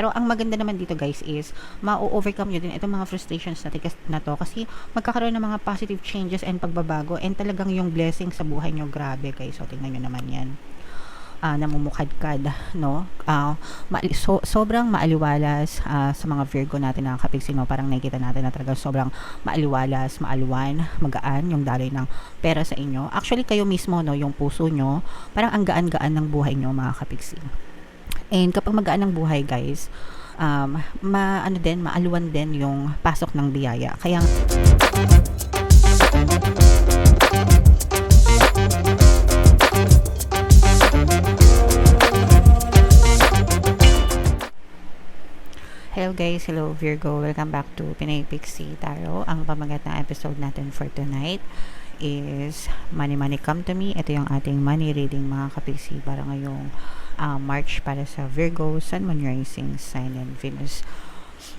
Pero ang maganda naman dito guys is ma-overcome nyo din itong mga frustrations na to kasi magkakaroon ng mga positive changes and pagbabago and talagang yung blessing sa buhay nyo, grabe guys. So tingnan nyo naman yan. Namumukadkad, no? Sobrang maaliwalas sa mga Virgo natin na kapigsi, no? Parang nakikita natin na talaga sobrang maaliwalas, maalwan, magaan yung daloy ng pera sa inyo. Actually, kayo mismo, no? Yung puso nyo, parang ang gaan-gaan ng buhay nyo, mga kapigsi. And kapag magaan ng buhay, guys, maalwan din yung pasok ng biyaya. Kaya hello guys, hello Virgo, welcome back to Pinay Pixie Tarot. Ang pamagat na episode natin for tonight is Money Money Come to Me. Ito yung ating money reading, mga kapixie, para ngayong March para sa Virgo, Sun, Moon, Rising, Sign, and Venus.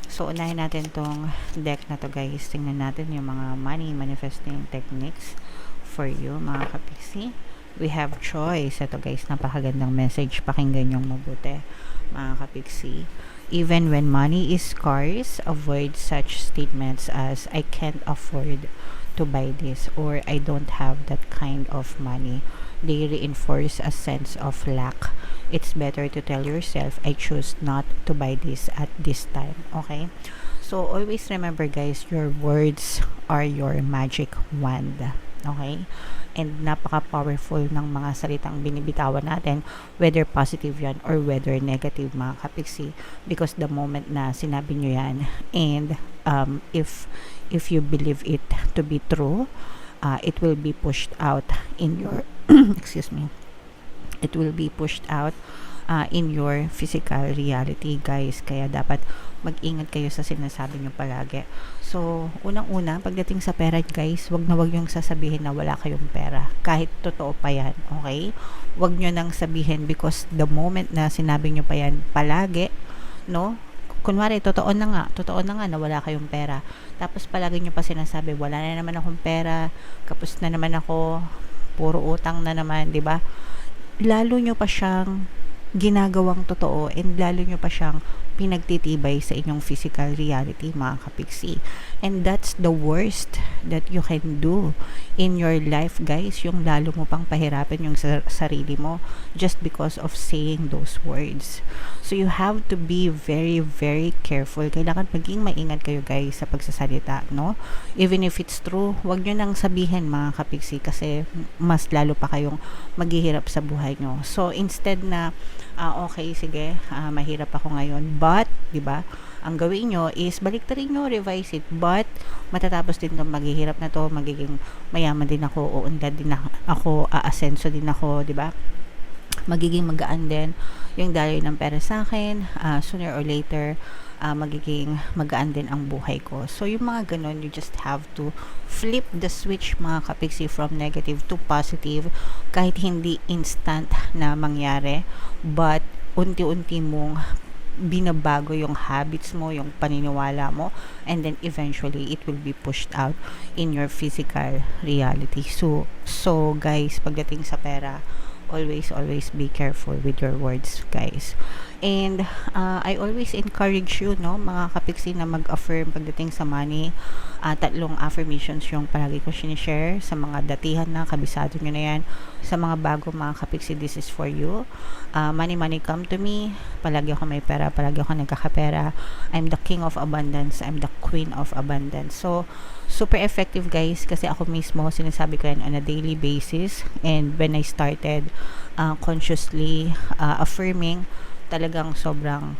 So unahin natin tong deck na to guys. Tingnan natin yung mga money manifesting techniques for you, mga kapixie. We have choice. Ito guys, napakagandang message, pakinggan yung mabuti, mga kapixie. Even when money is scarce, avoid such statements as I can't afford to buy this or I don't have that kind of money. They reinforce a sense of lack. It's better to tell yourself I choose not to buy this at this time. Okay? So always remember guys, your words are your magic wand. Okay? And napaka-powerful ng mga salitang binibitawan natin, whether positive yan or whether negative, mga kapixie, because the moment na sinabi nyo yan and if you believe it to be true, it will be pushed out in your excuse me, it will be pushed out in your physical reality, guys. Kaya dapat mag-ingat kayo sa sinasabi nyo palagi. So, unang-una, pagdating sa pera, guys, wag na wag yung sasabihin na wala kayong pera. Kahit totoo pa yan, okay? Wag nyo nang sabihin because the moment na sinabi nyo pa yan palagi, no? Kunwari, totoo na nga na wala kayong pera. Tapos palagi nyo pa sinasabi, wala na naman akong pera, kapos na naman ako, puro utang na naman, di ba? Lalo nyo pa siyang ginagawang totoo and lalo nyo pa siyang pinagtitibay sa inyong physical reality, mga kapixie. And that's the worst that you can do in your life, guys, yung lalo mo pang pahirapin yung sarili mo just because of saying those words. So you have to be very, very careful. Kailangan maging maingat kayo, guys, sa pagsasalita, no? Even if it's true, wag nyo nang sabihin, mga kapixie, kasi mas lalo pa kayong maghihirap sa buhay nyo. So instead na okay, sige, mahirap ako ngayon, but, di ba, ang gawin nyo is baliktarin nyo, revise it, but matatapos din to, maghihirap na to, magiging mayaman din ako, uunlad din ako, aasenso din ako, di ba? Magiging magaan din yung daloy ng pera sa akin, sooner or later magiging magaan din ang buhay ko. So yung mga ganon, you just have to flip the switch, mga kapixie, from negative to positive, kahit hindi instant na mangyari, but unti-unti mong binabago yung habits mo, yung paniniwala mo, and then eventually it will be pushed out in your physical reality. So guys, pagdating sa pera, always be careful with your words, guys. And I always encourage you, no, mga kapixie, na mag-affirm pagdating sa money. 3 affirmations yung palagi ko sinishare sa mga datihan na, kabisado nyo na yan. Sa mga bago, mga kapixie, this is for you. Money come to me. Palagi ako may pera, palagi ako nagkakapera. I'm the king of abundance, I'm the queen of abundance. So super effective, guys, kasi ako mismo sinasabi ko yan on a daily basis. And when I started consciously affirming, talagang sobrang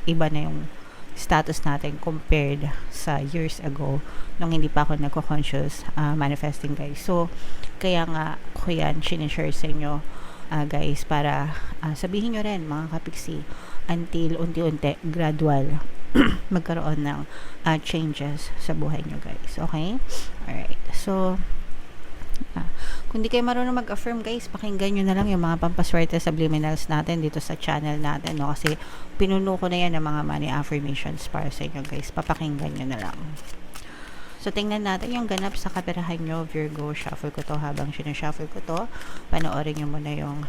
iba na yung status natin compared sa years ago nung hindi pa ako nagko-conscious manifesting, guys. So kaya nga ko yan sinishare sa inyo, guys, para sabihin nyo rin, mga kapixie, until unti-unti, gradual magkaroon ng changes sa buhay nyo, guys. Okay? Alright. So kung di kayo marunong mag-affirm, guys, pakinggan nyo na lang yung mga pampaswerte subliminals natin dito sa channel natin, no? Kasi pinuno ko na yan ng mga money affirmations para sa inyo, guys. Papakinggan nyo na lang. So, tingnan natin yung ganap sa kaperahan nyo, Virgo. Shuffle ko to. Habang sinushuffle ko to, panoorin nyo muna yung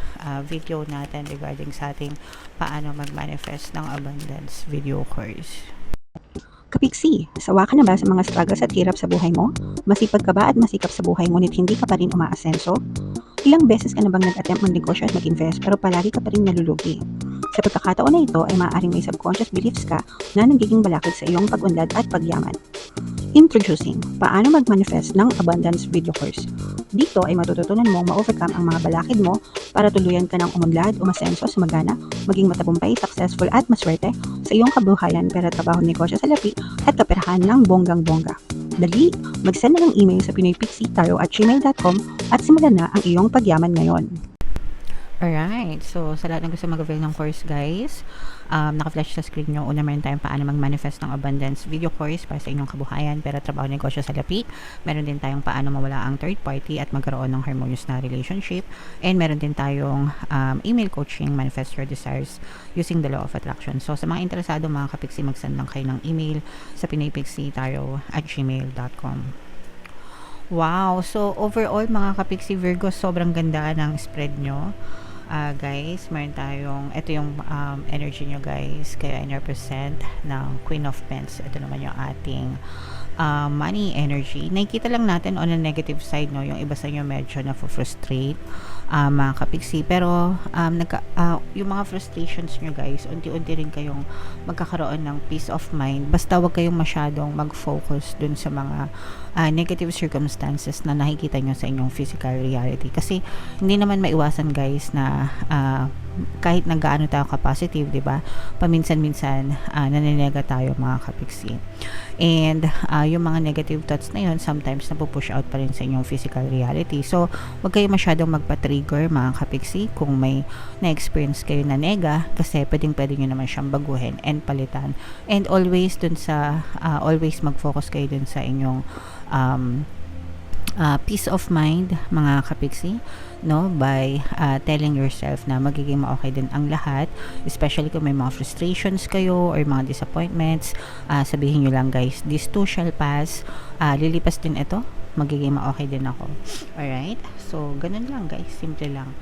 video natin regarding sa ating paano mag-manifest ng abundance video course. Kapiksi, sawa ka na ba sa mga struggles at hirap sa buhay mo? Masipag ka ba at masikap sa buhay ngunit hindi ka pa rin umaasenso? Ilang beses ka na bang nag-attempt magnegosyo at mag-invest pero palagi ka pa rin nalulugi? Sa pagkakataon na ito ay maaaring may subconscious beliefs ka na nagiging balakid sa iyong pag-unlad at pagyaman. Introducing, paano mag-manifest ng abundance video course. Dito ay matututunan mong ma-overcome ang mga balakid mo para tuluyan ka ng umunlad, umasenso, sumagana, maging matagumpay, successful at maswerte sa iyong kabuhayan, pera, trabaho, negosyo sa lapi at kaperahan ng bonggang-bongga. Dali, mag-send na ng email sa pinoypixie@gmail.com at simulan na ang iyong pagyaman ngayon. Alright, so sa lahat ng gusto mag-avail ng course guys, naka-flash sa screen nyo. Una meron tayong paano mag-manifest ng abundance video course para sa inyong kabuhayan, pera, trabaho, negosyo sa lapi. Meron din tayong paano mawala ang third party at magkaroon ng harmonious na relationship. And meron din tayong email coaching, manifest your desires using the law of attraction. So sa mga interesado mga kapiksi, mag-send lang kayo ng email sa pinoypixie@gmail.com. Wow! So, overall, mga kapiksi Virgo, sobrang ganda ng spread nyo. Guys, meron tayong, ito yung energy nyo guys, kaya in-represent ng Queen of Pence. Ito naman yung ating money energy. Nakikita lang natin on the negative side, no, yung iba sa inyo medyo na-frustrate, mga kapiksi. Pero, yung mga frustrations nyo guys, unti-unti rin kayong magkakaroon ng peace of mind. Basta wag kayong masyadong mag-focus dun sa mga negative circumstances na nakikita nyo sa inyong physical reality. Kasi, hindi naman maiwasan guys na kahit nag-gaano tayo ka-positive, di ba? Paminsan-minsan, naninega tayo mga kapiksi. And, yung mga negative thoughts na yun, sometimes napupush out pa rin sa inyong physical reality. So, wag kayo masyadong magpa-trigger mga kapiksi kung may na-experience kayo na nega, kasi pwedeng-pwede nyo naman siyang baguhin and palitan. And always dun sa, always mag-focus kayo dun sa inyong peace of mind mga kapiksi, no, by telling yourself na magiging ma-okay din ang lahat, especially kung may mga frustrations kayo or mga disappointments. Sabihin nyo lang guys, this too shall pass, lilipas din ito, magiging ma-okay din ako. Alright, so ganun lang guys, simple lang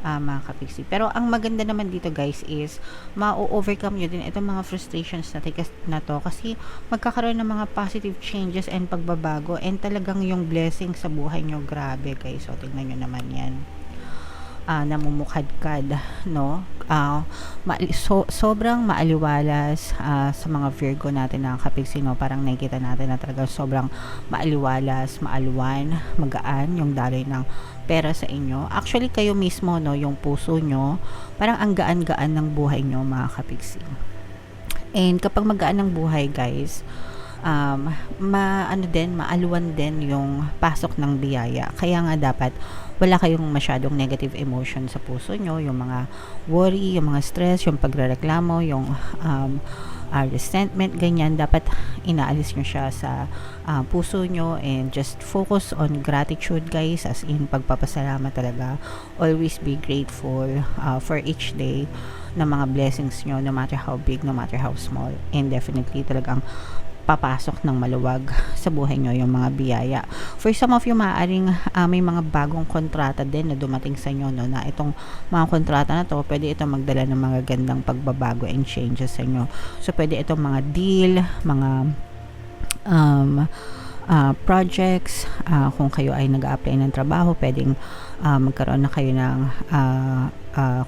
mga kapiksi. Pero ang maganda naman dito guys is ma-overcome nyo din itong mga frustrations na to, kasi magkakaroon ng mga positive changes and pagbabago, and talagang yung blessing sa buhay nyo, grabe guys. So tingnan nyo naman yan, namumukadkad, no? Sobrang maaliwalas sa mga Virgo natin na kapiksi, no? Parang nakikita natin na talaga sobrang maaliwalas, maalwan, magaan yung daloy ng pera sa inyo. Actually, kayo mismo, no, yung puso nyo, parang ang gaan-gaan ng buhay nyo mga kapiksi. And kapag magaan ng buhay guys, maalwan din yung pasok ng biyaya. Kaya nga dapat wala kayong masyadong negative emotion sa puso nyo, yung mga worry, yung mga stress, yung pagrereklamo, yung resentment, ganyan, dapat inaalis nyo siya sa puso nyo and just focus on gratitude guys, as in pagpapasalamat talaga. Always be grateful for each day na mga blessings nyo, no matter how big, no matter how small, and definitely talagang papasok ng maluwag sa buhay nyo yung mga biyaya. For some of you, maaaring may mga bagong kontrata din na dumating sa inyo, no, na itong mga kontrata na to, pwede itong magdala ng mga gandang pagbabago and changes sa inyo. So, pwede itong mga deal, mga projects, kung kayo ay nag-a-apply ng trabaho, pwedeng magkaroon na kayo ng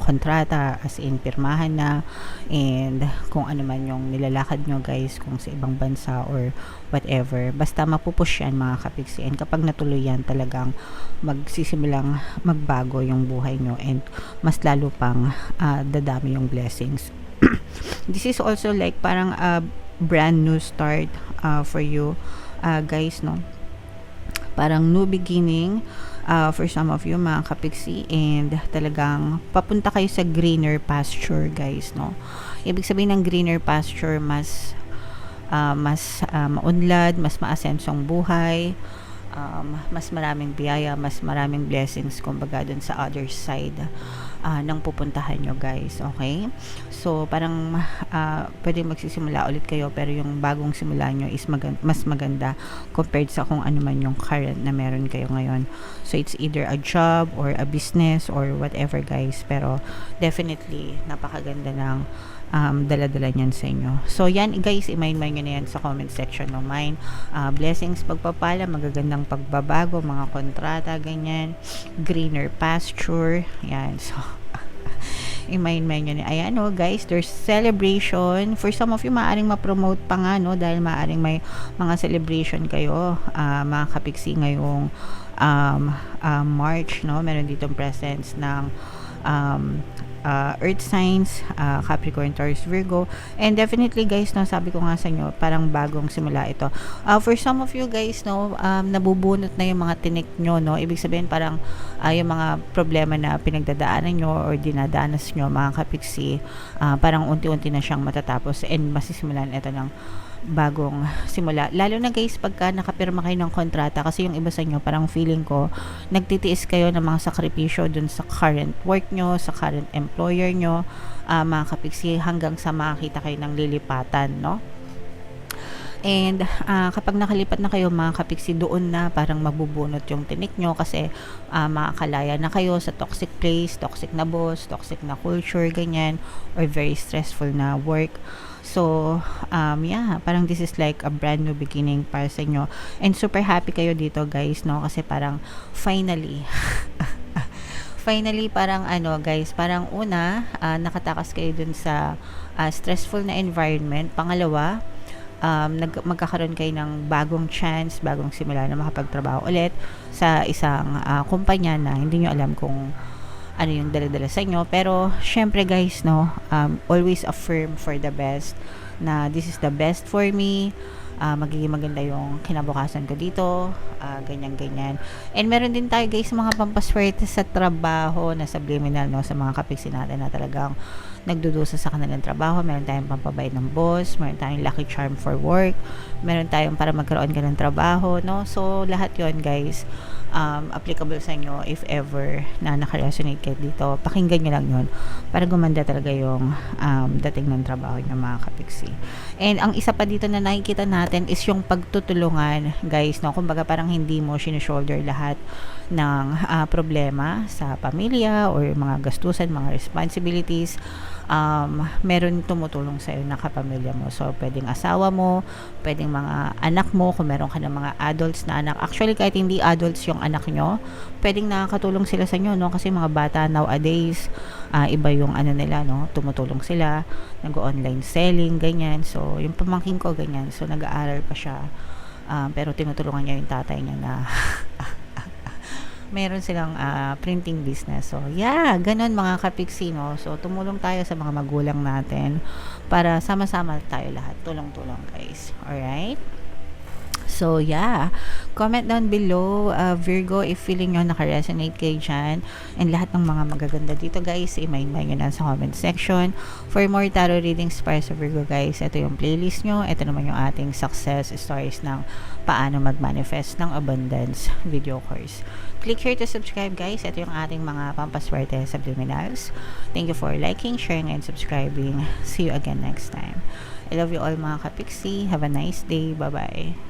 kontrata, as in pirmahan na, and kung ano man yung nilalakad nyo guys, kung sa ibang bansa or whatever, basta mapupush yan mga kapiksi. And kapag natuloy yan, talagang magsisimulang magbago yung buhay nyo, and mas lalo pang dadami yung blessings. This is also like parang a brand new start for you guys, no? Parang new beginning for some of you mga kapiksi, and talagang papunta kayo sa greener pasture guys, no? Ibig sabihin ng greener pasture, mas maunlad, mas maasensong buhay, mas maraming biyaya, mas maraming blessings kumbaga dun sa other side ng pupuntahan nyo guys, okay? So parang pwede magsisimula ulit kayo, pero yung bagong simula nyo is mas maganda compared sa kung ano man yung current na meron kayo ngayon. So it's either a job or a business or whatever guys, pero definitely napakaganda ng dala-dala niyan sa inyo. So yan guys, i-mind nyo na yan sa comment section ng mine. Blessings, pagpapala, magagandang pagbabago, mga kontrata, ganyan, greener pasture, yan. So i-mind nyo na. Ayan o guys, there's celebration. For some of you, maaring ma-promote pa nga, no, dahil maaring may mga celebration kayo, mga kapiksi ngayong March, no. Meron ditong presence ng earth signs, Capricorn, Taurus, Virgo, and definitely guys, no, sabi ko nga sa inyo, parang bagong simula ito. For some of you guys, no, nabubunot na yung mga tinik nyo, no, ibig sabihin parang yung mga problema na pinagdadaanan nyo or dinadanas nyo, mga kapiksi, parang unti-unti na siyang matatapos and masisimulan ito ng bagong simula. Lalo na guys, pagka nakapirma kayo ng kontrata, kasi yung iba sa inyo, parang feeling ko, nagtitiis kayo ng mga sakripisyo dun sa current work nyo, sa current employer nyo, mga kapiksi, hanggang sa makakita kayo ng lilipatan, no? And kapag nakalipat na kayo, mga kapiksi, doon na parang mabubunot yung tinik nyo, kasi makakalaya na kayo sa toxic place, toxic na boss, toxic na culture, ganyan, or very stressful na work. So, yeah, parang this is like a brand new beginning para sa inyo. And super happy kayo dito guys, no? Kasi parang finally, parang guys, parang una, nakatakas kayo dun sa stressful na environment. Pangalawa, magkakaroon kayo ng bagong chance, bagong simula na makapagtrabaho ulit sa isang kumpanya na hindi nyo alam kung ano yung dala-dala sa inyo. Pero syempre guys, no, always affirm for the best, na this is the best for me, magiging maganda yung kinabukasan ko dito, ganyan. And meron din tayo guys mga pampaswerte sa trabaho na subliminal, no, sa mga kapiksi natin na talagang nagdudusa sa kanilang trabaho. Meron tayong pampabayad ng boss, meron tayong lucky charm for work, meron tayong para magkaroon ka ng trabaho, no. So lahat yon guys, applicable sa inyo if ever na nakaresonate kayo dito. Pakinggan nyo lang yun para gumanda talaga yung dating ng trabaho nyo, mga kapiksi. And ang isa pa dito na nakikita natin is yung pagtutulungan guys, no. Kumbaga parang hindi mo shoulder lahat ng problema sa pamilya or mga gastusan, mga responsibilities. Meron tumutulong sa'yo na kapamilya mo. So, pwedeng asawa mo, pwedeng mga anak mo, kung meron ka ng mga adults na anak. Actually, kahit hindi adults yung anak nyo, pwedeng nakakatulong sila sa inyo, no? Kasi mga bata nowadays, iba yung nila, no? Tumutulong sila, nag-online selling, ganyan. So, yung pamangkin ko, ganyan. So, nag-aaral pa siya. Pero tinutulungan niya yung tatay niya na meron silang printing business. So, yeah, ganun mga kapiksi, no? So, tumulong tayo sa mga magulang natin para sama-sama tayo lahat. Tulong-tulong, guys. Alright? So, yeah. Comment down below, Virgo, if feeling nyo naka-resonate kayo dyan. And lahat ng mga magaganda dito, guys, i-mind nyo na sa comment section. For more tarot readings para sa Virgo, guys, ito yung playlist nyo. Ito naman yung ating success stories ng paano mag-manifest ng abundance video course. Click here to subscribe, guys. Ito yung ating mga pampaswerte subliminals. Thank you for liking, sharing, and subscribing. See you again next time. I love you all, mga kapiksi. Have a nice day. Bye-bye.